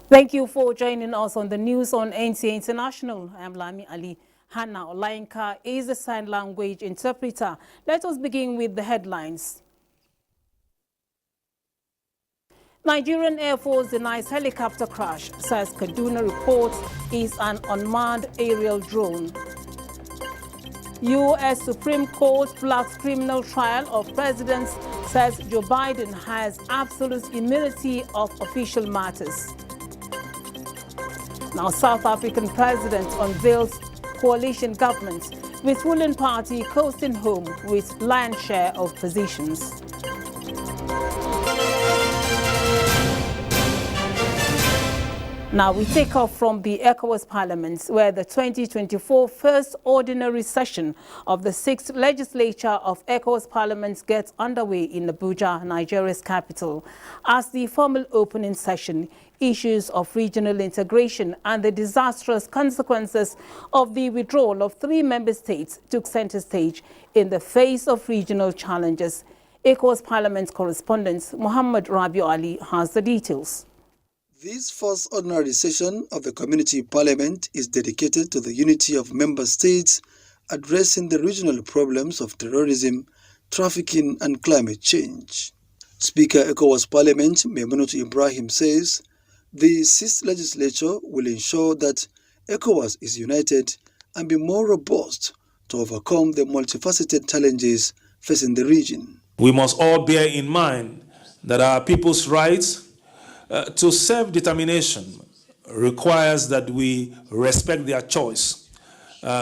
Thank you for joining us on the news on NTA International. I am Lami Ali. Hannah Olainka is a sign language interpreter. Let us begin with the headlines. Nigerian Air Force denies helicopter crash, says Kaduna reports is an unmanned aerial drone. U.S. Supreme Court blocks criminal trial of presidents, says Joe Biden has absolute immunity of official matters. Now, South African president unveils coalition government with ruling party coasting home with lion's share of positions. Now we take off from the ECOWAS Parliament, where the 2024 first ordinary session of the 6th legislature of ECOWAS Parliament gets underway in Abuja, Nigeria's capital. As the formal opening session, issues of regional integration and the disastrous consequences of the withdrawal of 3 member states took center stage in the face of regional challenges. ECOWAS Parliament correspondent Muhammad Rabiu Ali has the details. This first ordinary session of the Community Parliament is dedicated to the unity of member states addressing the regional problems of terrorism, trafficking and climate change. Speaker ECOWAS Parliament Memunatu Ibrahim says the 6th legislature will ensure that ECOWAS is united and be more robust to overcome the multifaceted challenges facing the region. We must all bear in mind that our people's rights to self-determination requires that we respect their choice,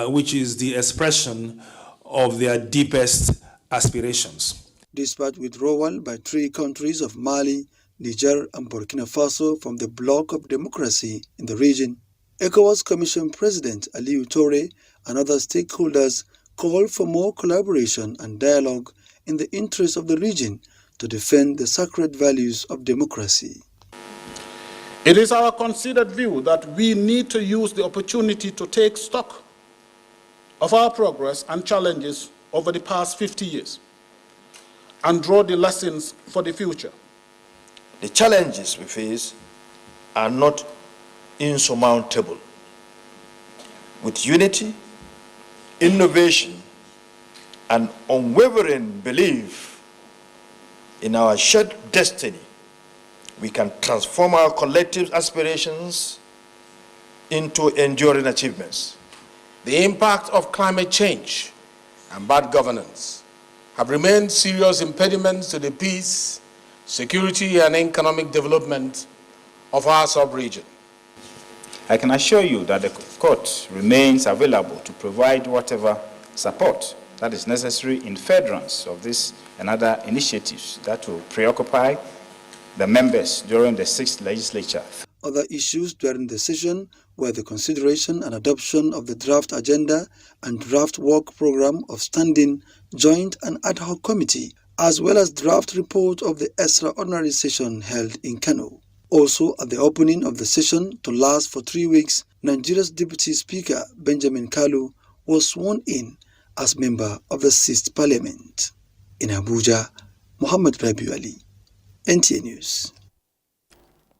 which is the expression of their deepest aspirations. Despite withdrawal by 3 countries of Mali, Niger and Burkina Faso from the bloc of democracy in the region, ECOWAS Commission President Aliou Touré and other stakeholders called for more collaboration and dialogue in the interest of the region to defend the sacred values of democracy. It is our considered view that we need to use the opportunity to take stock of our progress and challenges over the past 50 years and draw the lessons for the future. The challenges we face are not insurmountable. With unity, innovation, and unwavering belief in our shared destiny, we can transform our collective aspirations into enduring achievements. The impact of climate change and bad governance have remained serious impediments to the peace, security, and economic development of our sub-region. I can assure you that the court remains available to provide whatever support that is necessary in furtherance of this and other initiatives that will preoccupy the members during the 6th legislature. Other issues during the session were the consideration and adoption of the draft agenda and draft work program of standing, joint and ad hoc committee, as well as draft report of the extraordinary session held in Kano. Also at the opening of the session to last for 3 weeks, Nigeria's Deputy Speaker Benjamin Kalu was sworn in as member of the 6th Parliament. In Abuja, Muhammad Rabiu Ali, NTA News.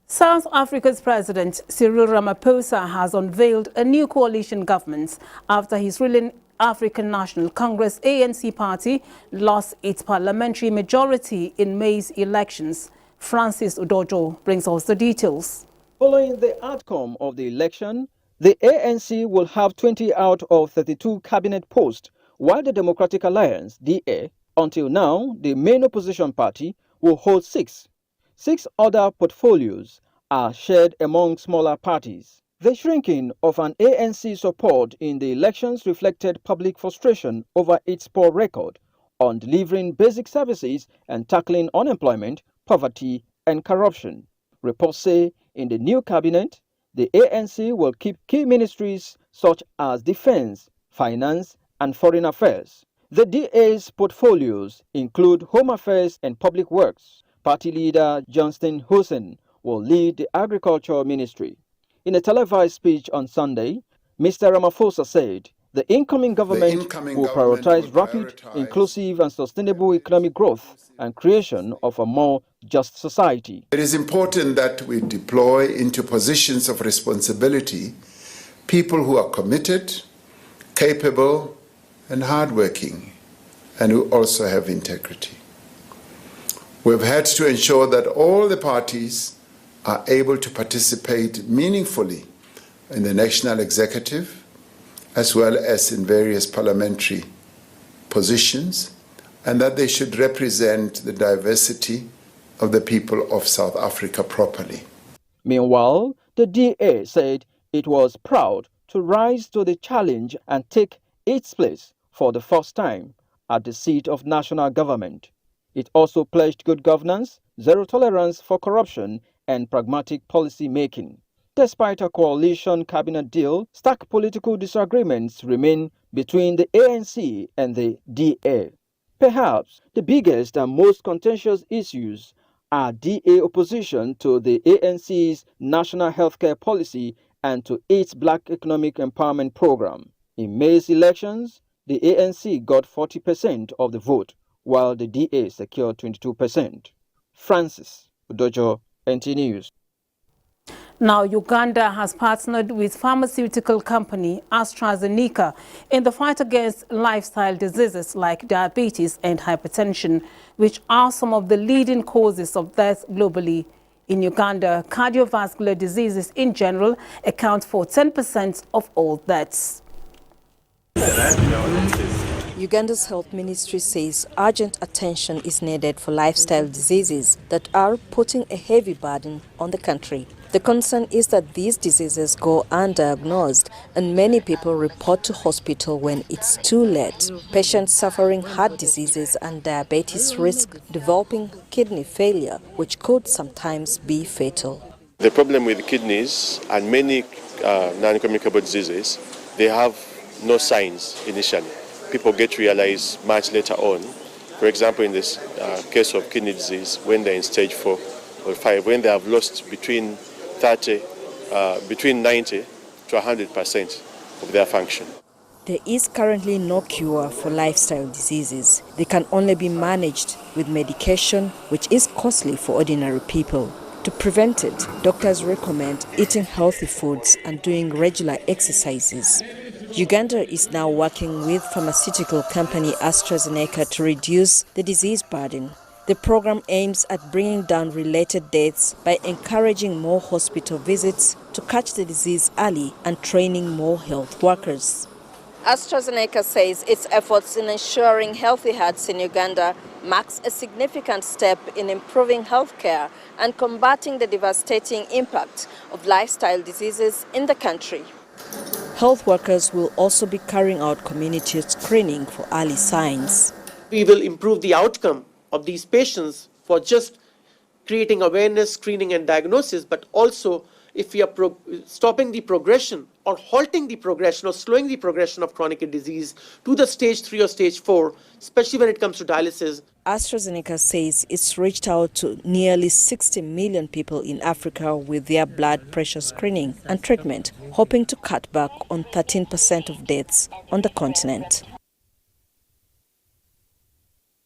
South Africa's President Cyril Ramaphosa has unveiled a new coalition government after his ruling African National Congress ANC party lost its parliamentary majority in May's elections. Francis Udojo brings us the details. Following the outcome of the election, the ANC will have 20 out of 32 cabinet posts, while the Democratic Alliance, DA, until now the main opposition party, will hold 6. 6 other portfolios are shared among smaller parties. The shrinking of an ANC support in the elections reflected public frustration over its poor record on delivering basic services and tackling unemployment, poverty, and corruption. Reports say in the new cabinet, the ANC will keep key ministries such as defense, finance, and foreign affairs. The DA's portfolios include Home Affairs and Public Works. Party leader Johnston Hussein will lead the Agriculture Ministry. In a televised speech on Sunday, Mr. Ramaphosa said The incoming government will prioritize rapid, inclusive and sustainable economic growth and creation of a more just society. It is important that we deploy into positions of responsibility people who are committed, capable, and hardworking, and who also have integrity. We've had to ensure that all the parties are able to participate meaningfully in the national executive, as well as in various parliamentary positions, and that they should represent the diversity of the people of South Africa properly. Meanwhile, the DA said it was proud to rise to the challenge and take its place for the first time at the seat of national government. It also pledged good governance, zero tolerance for corruption, and pragmatic policy making. Despite a coalition cabinet deal, stark political disagreements remain between the ANC and the DA. Perhaps the biggest and most contentious issues are DA opposition to the ANC's national healthcare policy and to its Black Economic Empowerment Program. In May's elections, the ANC got 40% of the vote, while the DA secured 22%. Francis Udojo, NT News. Now, Uganda has partnered with pharmaceutical company AstraZeneca in the fight against lifestyle diseases like diabetes and hypertension, which are some of the leading causes of death globally. In Uganda, cardiovascular diseases in general account for 10% of all deaths. Uganda's health ministry says urgent attention is needed for lifestyle diseases that are putting a heavy burden on the country. The concern is that these diseases go undiagnosed and many people report to hospital when it's too late. Patients suffering heart diseases and diabetes risk developing kidney failure, which could sometimes be fatal. The problem with kidneys and many non-communicable diseases, they have no signs initially. People get realized much later on. For example, in this case of kidney disease, when they're in stage 4 or 5, when they have lost between 90 to 100% of their function. There is currently no cure for lifestyle diseases. They can only be managed with medication, which is costly for ordinary people. To prevent it, doctors recommend eating healthy foods and doing regular exercises. Uganda is now working with pharmaceutical company AstraZeneca to reduce the disease burden. The program aims at bringing down related deaths by encouraging more hospital visits to catch the disease early and training more health workers. AstraZeneca says its efforts in ensuring healthy hearts in Uganda marks a significant step in improving healthcare and combating the devastating impact of lifestyle diseases in the country. Health workers will also be carrying out community screening for early signs. We will improve the outcome of these patients for just creating awareness, screening and diagnosis, but also if we are stopping the progression or halting the progression or slowing the progression of chronic disease to the stage 3 or stage 4, especially when it comes to dialysis. AstraZeneca says it's reached out to nearly 60 million people in Africa with their blood pressure screening and treatment, hoping to cut back on 13% of deaths on the continent.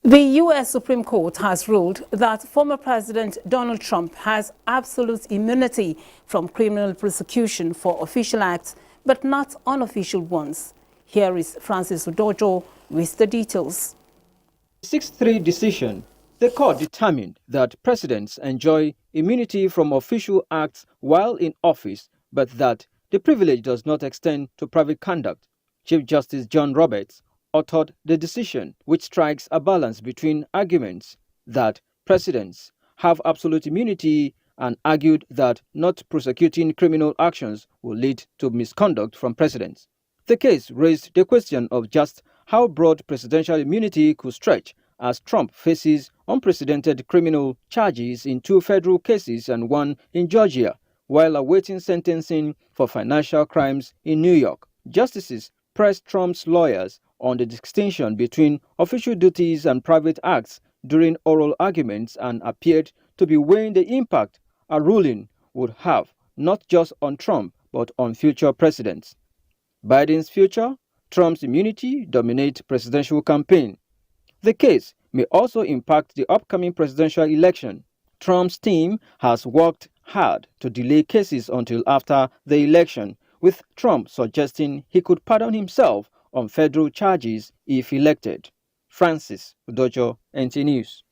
The U.S. Supreme Court has ruled that former President Donald Trump has absolute immunity from criminal prosecution for official acts, but not unofficial ones. Here is Francis Udojo with the details. 6-3 decision, the court determined that presidents enjoy immunity from official acts while in office, but that the privilege does not extend to private conduct. Chief Justice John Roberts authored the decision, which strikes a balance between arguments that presidents have absolute immunity and argued that not prosecuting criminal actions will lead to misconduct from presidents. The case raised the question of just how broad presidential immunity could stretch, as Trump faces unprecedented criminal charges in 2 federal cases and 1 in Georgia, while awaiting sentencing for financial crimes in New York. Justices pressed Trump's lawyers on the distinction between official duties and private acts during oral arguments and appeared to be weighing the impact a ruling would have, not just on Trump, but on future presidents. Biden's future? Trump's immunity dominate presidential campaign. The case may also impact the upcoming presidential election. Trump's team has worked hard to delay cases until after the election, with Trump suggesting he could pardon himself on federal charges if elected. Francis Udojo, NTA News.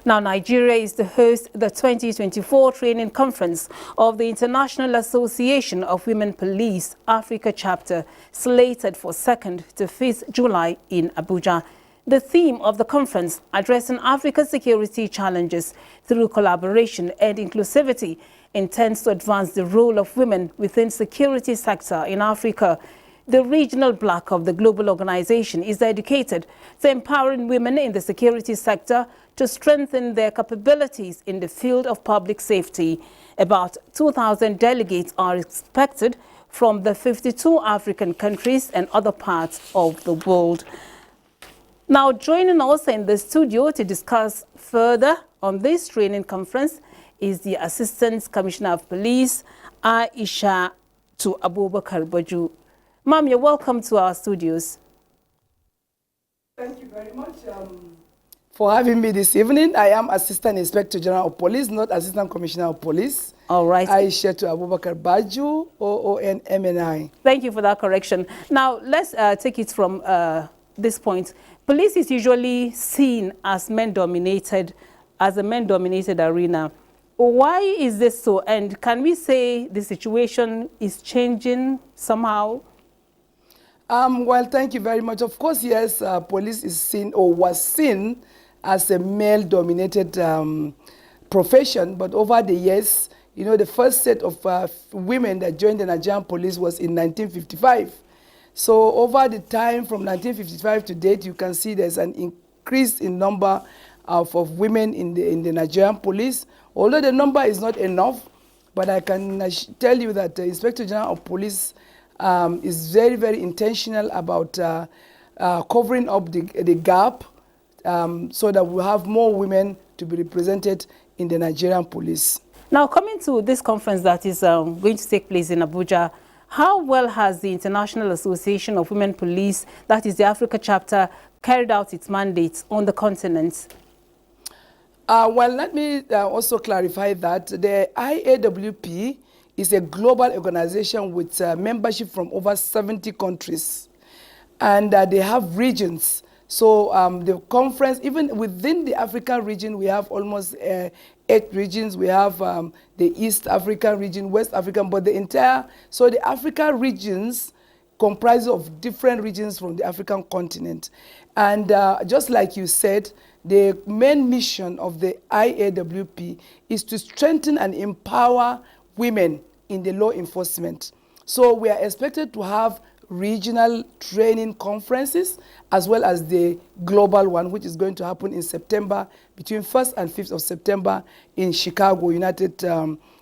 Now, Nigeria is to host the 2024 training conference of the International Association of Women Police Africa chapter, slated for 2nd to 5th July in Abuja. The theme of the conference, addressing Africa's security challenges through collaboration and inclusivity, intends to advance the role of women within security sector in Africa. The regional bloc of the global organization is dedicated to empowering women in the security sector to strengthen their capabilities in the field of public safety. About 2,000 delegates are expected from the 52 African countries and other parts of the world. Now, joining us in the studio to discuss further on this training conference is the Assistant Commissioner of Police, Aisha Abubakar Baju. Ma'am, you're welcome to our studios. Thank you very much for having me this evening. I am Assistant Inspector General of Police, not Assistant Commissioner of Police. All right. Aisha Abubakar Baju, OONMNI. Thank you for that correction. Now, let's take it from this point. Police is usually seen as men-dominated, as a men-dominated arena. Why is this so? And can we say the situation is changing somehow? Well, thank you very much. Of course, yes, police is seen or was seen as a male-dominated profession. But over the years, you know, the first set of women that joined the Nigerian police was in 1955. So over the time from 1955 to date, you can see there's an increase in number of women in the Nigerian police. Although the number is not enough, but I can tell you that the Inspector General of Police is very, very intentional about covering up the gap so that we'll have more women to be represented in the Nigerian police. Now, coming to this conference that is going to take place in Abuja, how well has the International Association of Women Police, that is the Africa chapter, carried out its mandates on the continent? Well, let me also clarify that the IAWP is a global organization with membership from over 70 countries. And they have regions. So the conference, even within the African region, we have almost 8 regions. We have the East African region, West African, but the entire, so the African regions comprise of different regions from the African continent. And just like you said, the main mission of the IAWP is to strengthen and empower women in the law enforcement. So we are expected to have regional training conferences as well as the global one, which is going to happen in September, between 1st and 5th of September in Chicago, United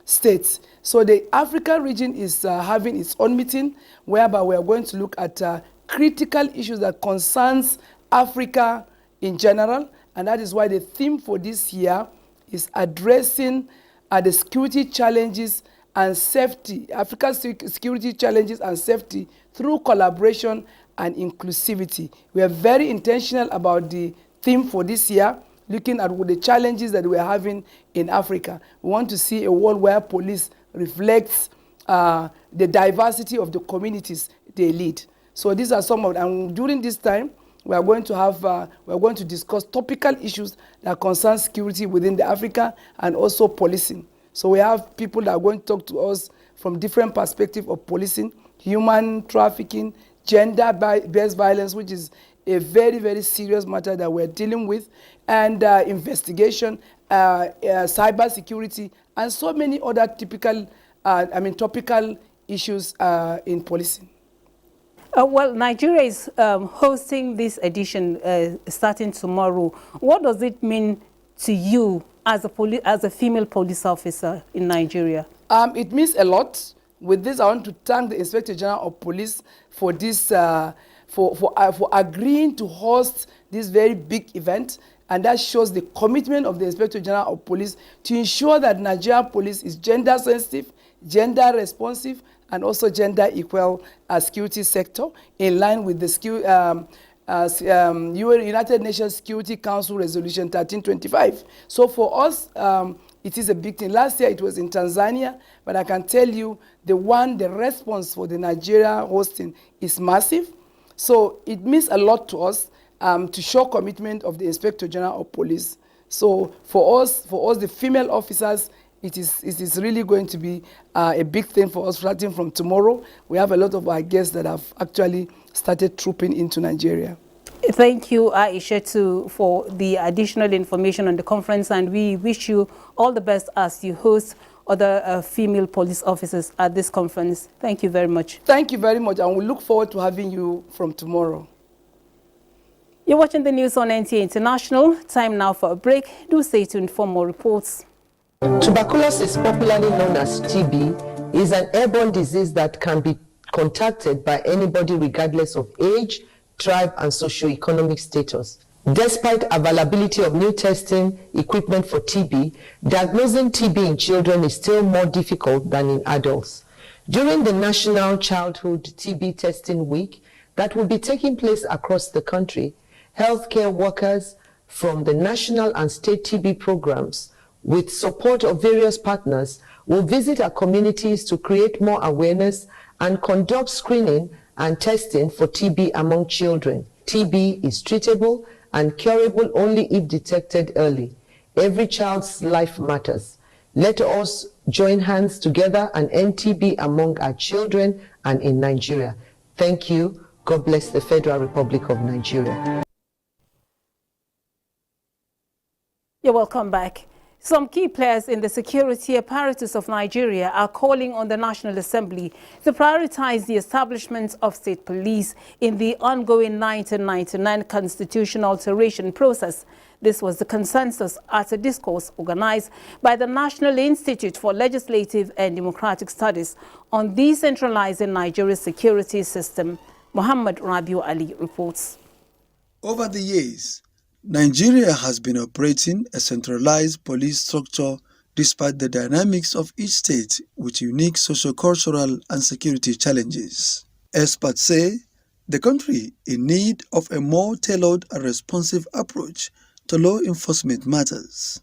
States. So the African region is having its own meeting, whereby we are going to look at critical issues that concerns Africa in general, and that is why the theme for this year is addressing the security challenges and safety, Africa's security challenges and safety through collaboration and inclusivity. We are very intentional about the theme for this year, looking at the challenges that we are having in Africa. We want to see a world where police reflects the diversity of the communities they lead. So these are some of them. And during this time, we are going to have, we are going to discuss topical issues that concern security within the Africa and also policing. So we have people that are going to talk to us from different perspectives of policing, human trafficking, gender-based violence, which is a very, very serious matter that we're dealing with, and investigation, cyber security, and so many other typical, topical issues in policing. Well, Nigeria is hosting this edition starting tomorrow. What does it mean to you as a female police officer in Nigeria? It means a lot. With this, I want to thank the Inspector General of Police for this, for agreeing to host this very big event. And that shows the commitment of the Inspector General of Police to ensure that Nigerian police is gender sensitive, gender responsive, and also gender equal security sector in line with the United Nations Security Council Resolution 1325. So for us, it is a big thing. Last year it was in Tanzania, but I can tell you the response for the Nigeria hosting is massive. So it means a lot to us to show commitment of the Inspector General of Police. So for us, the female officers, it is really going to be a big thing for us starting from tomorrow. We have a lot of our guests that have actually started trooping into Nigeria. Thank you, Aisha, for the additional information on the conference, and we wish you all the best as you host other female police officers at this conference. Thank you very much. Thank you very much, and we look forward to having you from tomorrow. You're watching the news on NTA International. Time now for a break. Do stay tuned for more reports. Tuberculosis, popularly known as TB, is an airborne disease that can be contracted by anybody regardless of age, tribe, and socioeconomic status. Despite availability of new testing equipment for TB, diagnosing TB in children is still more difficult than in adults. During the National Childhood TB Testing Week that will be taking place across the country, healthcare workers from the national and state TB programs, with support of various partners, will visit our communities to create more awareness and conduct screening and testing for TB among children. TB is treatable and curable only if detected early. Every child's life matters. Let us join hands together and end TB among our children and in Nigeria. Thank you. God bless the Federal Republic of Nigeria. You're welcome back. Some key players in the security apparatus of Nigeria are calling on the National Assembly to prioritize the establishment of state police in the ongoing 1999 constitutional alteration process. This was the consensus at a discourse organized by the National Institute for Legislative and Democratic Studies on decentralizing Nigeria's security system. Muhammad Rabiu Ali reports. Over the years, Nigeria has been operating a centralized police structure despite the dynamics of each state with unique socio-cultural and security challenges. Experts say the country in need of a more tailored and responsive approach to law enforcement matters.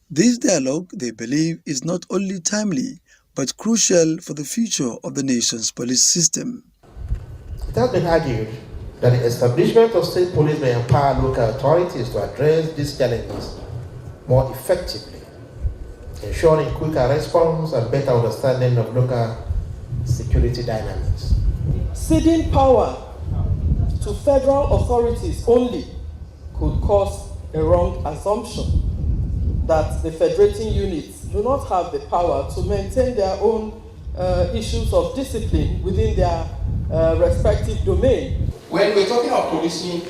This dialogue, they believe, is not only timely but crucial for the future of the nation's police system. It has been argued that the establishment of state police may empower local authorities to address these challenges more effectively, ensuring quicker response and better understanding of local security dynamics. Ceding power to federal authorities only could cause a wrong assumption that the federating units do not have the power to maintain their own issues of discipline within their respective domain. When we're talking of policing,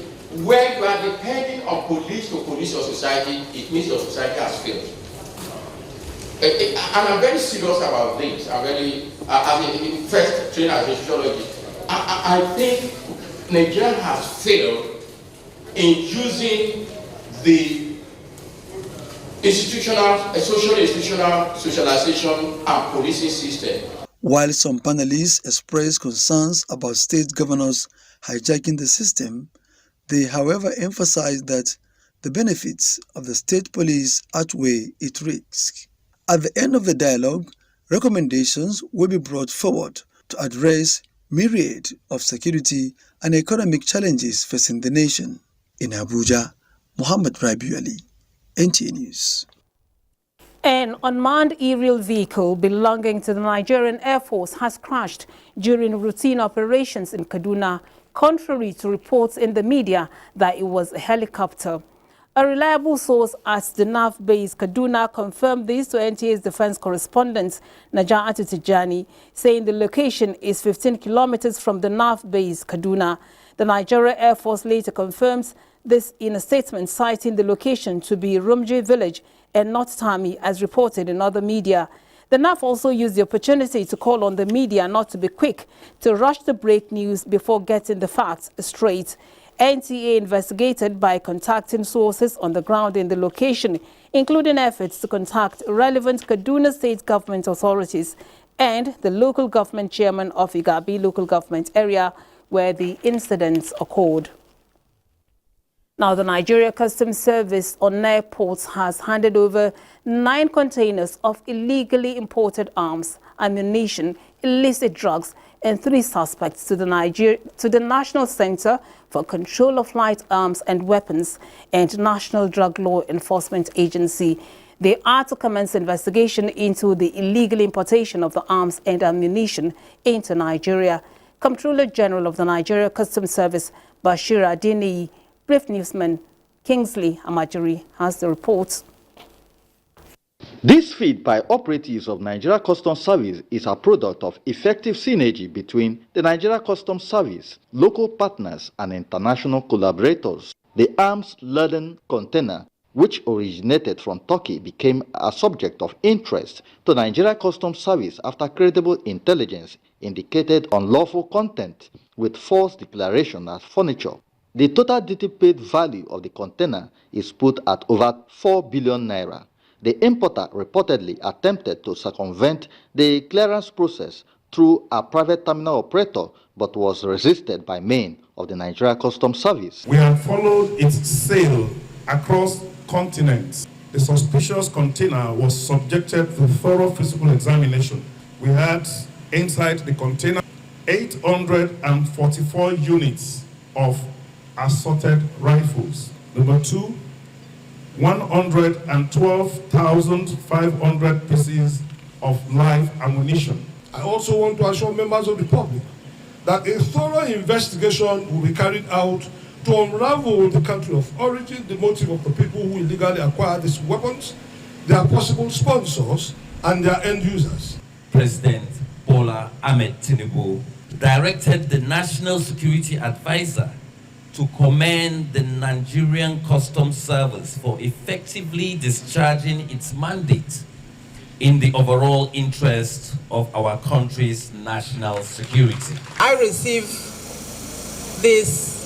when you are depending on police to police your society, it means your society has failed. And I'm very serious about this. I'm very, first trained as a sociologist. I think Nigeria has failed in using the social socialization and policing system. While some panelists expressed concerns about state governors hijacking the system, they, however, emphasized that the benefits of the state police outweigh its risks. At the end of the dialogue, recommendations will be brought forward to address myriad of security and economic challenges facing the nation. In Abuja, Muhammad Rabiu Ali, NTA News. An unmanned aerial vehicle belonging to the Nigerian Air Force has crashed during routine operations in Kaduna, contrary to reports in the media that it was a helicopter. A reliable source at the NAF base Kaduna confirmed this to NTA's defense correspondent, Najat Tijani, saying the location is 15 kilometers from the NAF base Kaduna. The Nigerian Air Force later confirms this in a statement citing the location to be Rumje village and not Tami, as reported in other media. The NAF also used the opportunity to call on the media not to be quick to rush to break news before getting the facts straight. NTA investigated by contacting sources on the ground in the location, including efforts to contact relevant Kaduna State government authorities and the local government chairman of Igabi local government area where the incidents occurred. Now, the Nigeria Customs Service on airports has handed over 9 containers of illegally imported arms, ammunition, illicit drugs, and 3 suspects to the National Center for Control of Light Arms and Weapons and National Drug Law Enforcement Agency. They are to commence investigation into the illegal importation of the arms and ammunition into Nigeria. Comptroller General of the Nigeria Customs Service, Bashir Adeniyi, Brief Newsman Kingsley Amajiri has the report. This feat by operatives of Nigeria Customs Service is a product of effective synergy between the Nigeria Customs Service, local partners, and international collaborators. The arms-laden container, which originated from Turkey, became a subject of interest to Nigeria Customs Service after credible intelligence indicated unlawful content with false declaration as furniture. The total duty paid value of the container is put at over 4 billion naira. The importer reportedly attempted to circumvent the clearance process through a private terminal operator but was resisted by men of the Nigeria Customs Service. We have followed its sale across continents. The suspicious container was subjected to thorough physical examination. We had inside the container 844 units of assorted rifles. Number 2, 112,500 pieces of live ammunition. I also want to assure members of the public that a thorough investigation will be carried out to unravel the country of origin, the motive of the people who illegally acquired these weapons, their possible sponsors, and their end users. President Bola Ahmed Tinubu directed the National Security Advisor to commend the Nigerian Customs Service for effectively discharging its mandate in the overall interest of our country's national security. I receive these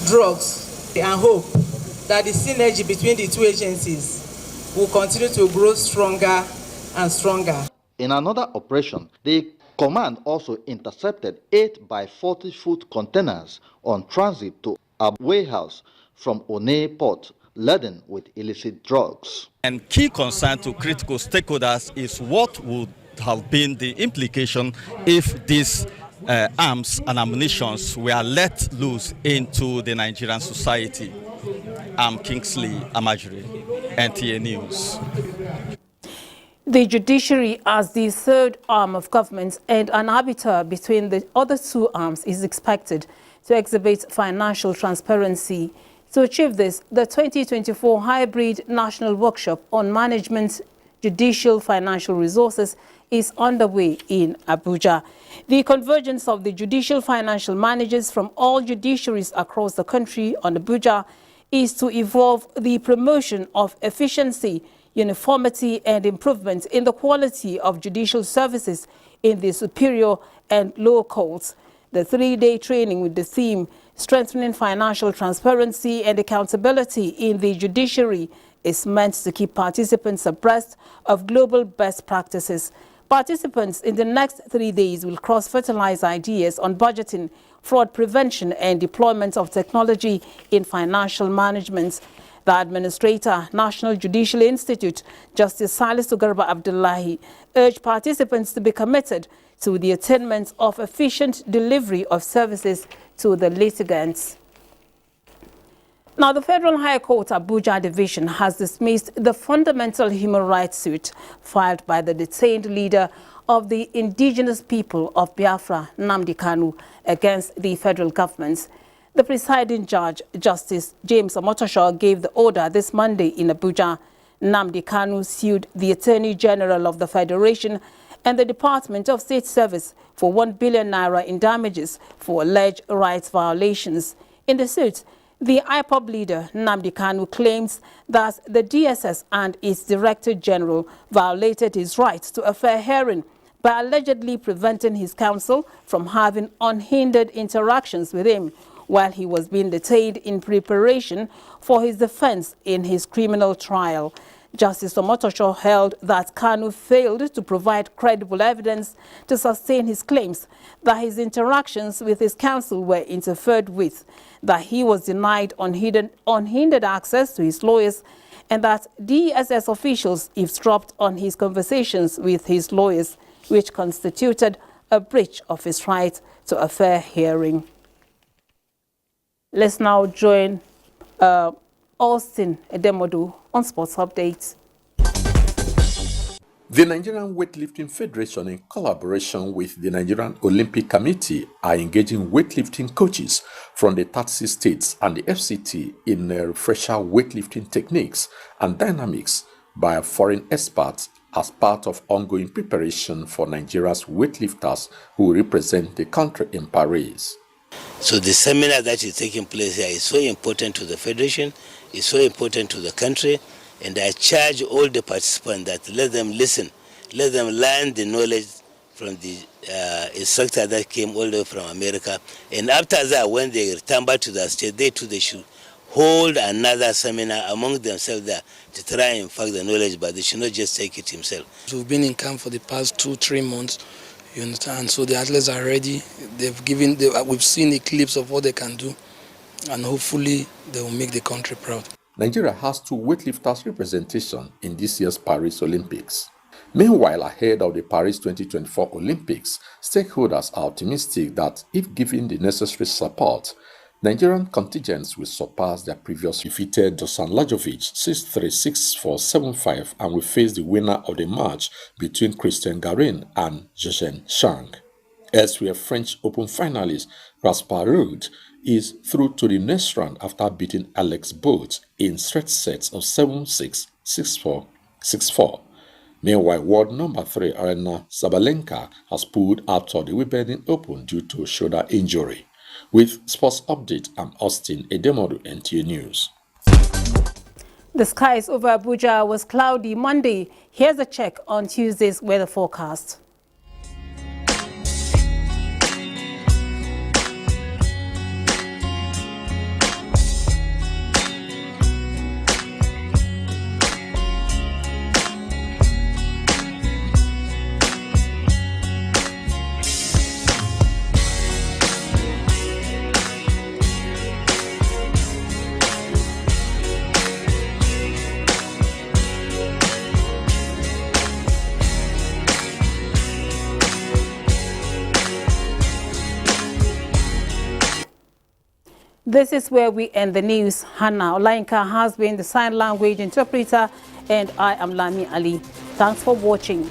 drugs and hope that the synergy between the 2 agencies will continue to grow stronger and stronger. In another operation, the command also intercepted 8 by 40-foot containers on transit to a warehouse from One Port, laden with illicit drugs. And key concern to critical stakeholders is what would have been the implication if these arms and ammunitions were let loose into the Nigerian society. I'm Kingsley Amajiri, NTA News. The judiciary, as the third arm of government and an arbiter between the other 2 arms, is expected to exhibit financial transparency. To achieve this, the 2024 Hybrid National Workshop on Management Judicial Financial Resources is underway in Abuja. The convergence of the judicial financial managers from all judiciaries across the country on Abuja is to evolve the promotion of efficiency, uniformity, and improvement in the quality of judicial services in the superior and lower courts. The 3-day training with the theme Strengthening Financial Transparency and Accountability in the Judiciary is meant to keep participants abreast of global best practices. Participants in the next 3 days will cross-fertilize ideas on budgeting, fraud prevention, and deployment of technology in financial management. The Administrator, National Judicial Institute, Justice Salisu Garba Abdullahi, urged participants to be committed to the attainment of efficient delivery of services to the litigants. Now, the Federal High Court Abuja Division has dismissed the fundamental human rights suit filed by the detained leader of the indigenous people of Biafra, Nnamdi Kanu, against the federal government. The presiding judge, Justice James Omotosho, gave the order this Monday in Abuja. Nnamdi Kanu sued the Attorney General of the Federation and the Department of State Service for 1 billion naira in damages for alleged rights violations. In the suit, the IPOB leader, Nnamdi Kanu, claims that the DSS and its Director General violated his right to a fair hearing by allegedly preventing his counsel from having unhindered interactions with him while he was being detained in preparation for his defense in his criminal trial. Justice Omotosho held that Kanu failed to provide credible evidence to sustain his claims that his interactions with his counsel were interfered with, that he was denied unhindered access to his lawyers, and that DSS officials eavesdropped on his conversations with his lawyers, which constituted a breach of his right to a fair hearing. Let's now join Austin Edemodu on Sports Updates. The Nigerian Weightlifting Federation, in collaboration with the Nigerian Olympic Committee, are engaging weightlifting coaches from the 30 states and the FCT in refresher weightlifting techniques and dynamics by foreign experts as part of ongoing preparation for Nigeria's weightlifters who represent the country in Paris. So the seminar that is taking place here is so important to the Federation, is so important to the country, and I charge all the participants that let them listen, let them learn the knowledge from the instructor that came all the way from America. And after that, when they return back to the state, they too, they should hold another seminar among themselves there to try and impart the knowledge, but they should not just take it himself. We've been in camp for the past 2-3 months, you understand, so the athletes are ready. We've seen the clips of what they can do, and hopefully they will make the country proud. Nigeria has 2 weightlifters representation in this year's Paris Olympics. Meanwhile, ahead of the Paris 2024 Olympics, stakeholders are optimistic that if given the necessary support, Nigerian contingents will surpass their previous defeated Dusan Lajovic 6-3, 6-4, 7-5 and will face the winner of the match between Christian Garin and Zhezhen Shang. Elsewhere, French Open finalist Rasparud is through to the next round after beating Alex Bolt in straight sets of 7-6, 6-4, 6-4. Meanwhile, world number 3 Aryna Sabalenka has pulled out of the Wimbledon Open due to shoulder injury. With Sports Update, I'm Austin Edemodu, NTA News. The skies over Abuja was cloudy Monday. Here's a check on Tuesday's weather forecast. This is where we end the news. Hannah Olainka has been the sign language interpreter, and I am Lami Ali. Thanks for watching.